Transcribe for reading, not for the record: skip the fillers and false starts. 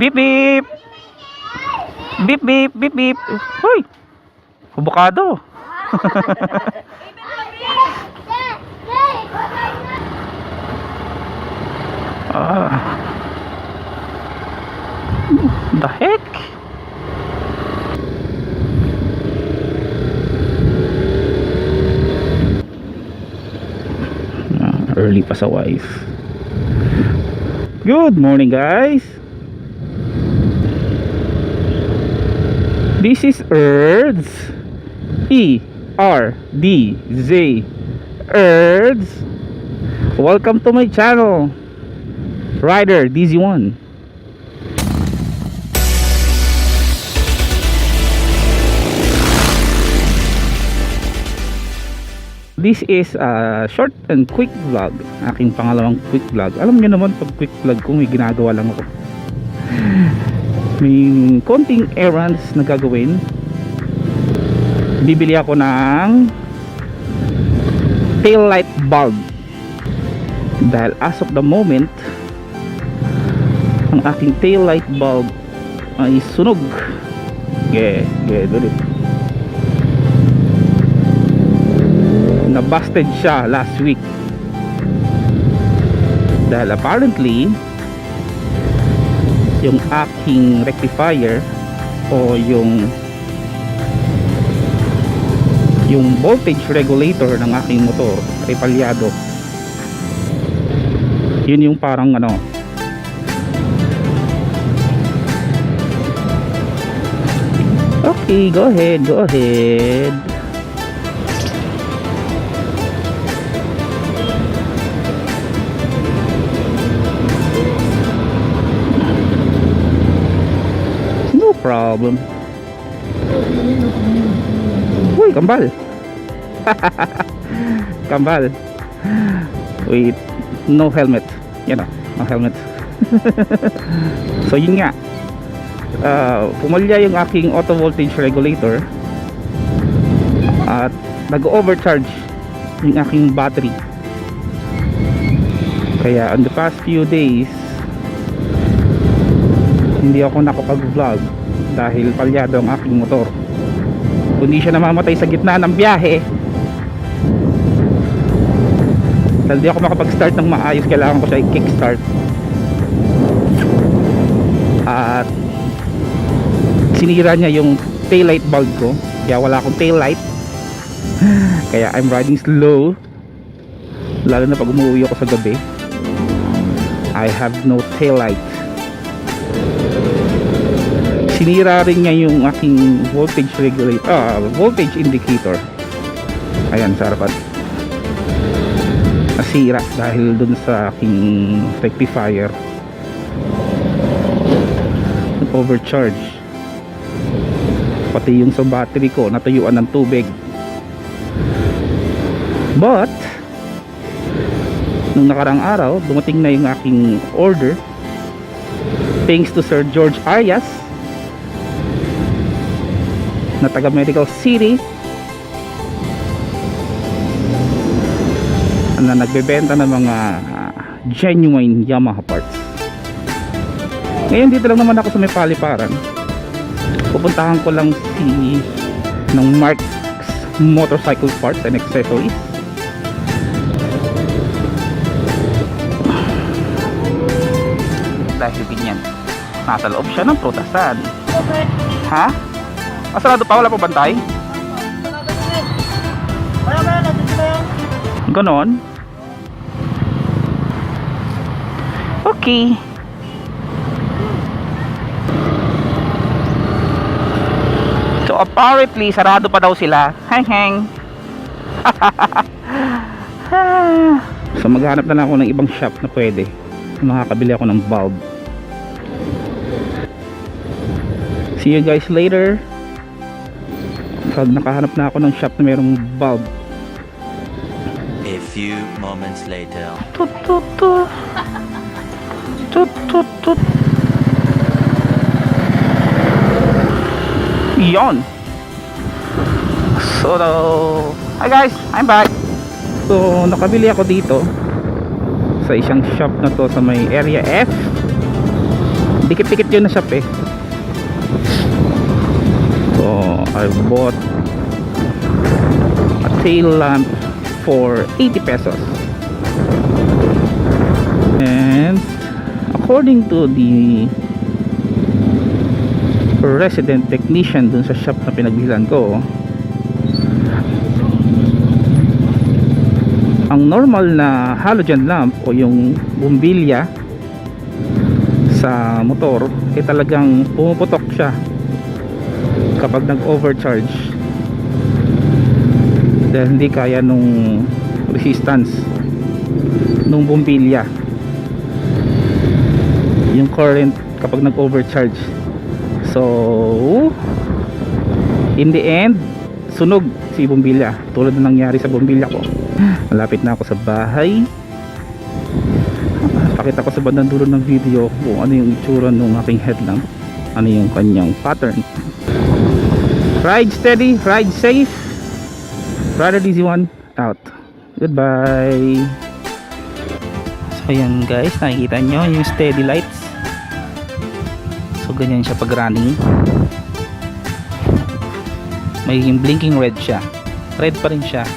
Beep beep. Beep beep beep beep. Hoy. Avocado. The heck? Early pa sa wife. Good morning, guys. This is Erds. E-R-D-Z. Erds. Welcome to my channel. Rider DZ1. This is a short and quick vlog. Aking pangalawang quick vlog. Alam niyo naman pag quick vlog ko may ginagawa lang ako. May konting errands na gagawin. Bibili ako ng tail light bulb. Dahil as of the moment ang aking tail light bulb ay sunog. Ulit. Na-busted siya last week dahil apparently yung aking rectifier o yung voltage regulator ng aking motor ay palyado. Yun yung parang ano, okay, go ahead. Problem. Uy, kambal. Kambal. Wait, no helmet. Yan o, no helmet. So yun nga, pumalya yung aking auto voltage regulator at nag-overcharge yung aking battery. Kaya on the past few days hindi ako nakapag-vlog dahil palyado ang aking motor. Kung di siya namamatay sa gitna ng biyahe, dahil di ako makapag-start ng maayos, kailangan ko siya i-kickstart. At sinira niya yung taillight bulb ko, kaya wala akong taillight. Kaya I'm riding slow, lalo na pag umuwi ako sa gabi. I have no taillight. Sinira rin niya yung aking voltage regulator, voltage indicator. Ayan, sa harapan. Nasira dahil dun sa aking rectifier. Overcharge. Pati yung sa battery ko natuyuan ng tubig. But nung nakarang araw, dumating na yung aking order. Thanks to Sir George Arias na taga Medical City na nagbebenta ng mga genuine Yamaha parts. Ngayon dito lang naman ako sa may paliparan. Pupuntahan ko lang ng Mark's Motorcycle Parts and Accessories. Dahil ganyan, nasa loob siya ng prutasan. Ha? Sarado pa? Wala pa bantay? Ganon? Okay. So apparently sarado pa daw sila. Hang. So maghanap na lang ako ng ibang shop na pwede makakabili ako ng bulb. See you guys later. Pag nakahanap na ako ng shop na mayroong bulb. A few moments later. Yon. So, hi guys, I'm back. So, nakabili ako dito sa isang shop na to sa may area F dikit-dikit yun na shop eh. So I bought a tail lamp for 80 pesos, and according to the resident technician dun sa shop na pinagbilan ko, ang normal na halogen lamp o yung bumbilya sa motor ay talagang pumuputok siya kapag nag-overcharge dahil hindi kaya nung resistance nung bumbilya yung current kapag nag-overcharge. So in the end, sunog si bumbilya tulad na nangyari sa bumbilya ko. Malapit na ako sa bahay. Pakita ko sa bandang dulo ng video kung ano yung itsura ng aking headlamp, ano yung kanyang pattern. Ride steady, ride safe, Brother Easy One out. Goodbye. So ayan guys, nakikita nyo yung steady lights. So ganyan siya pag running. May blinking red siya, red pa rin siya.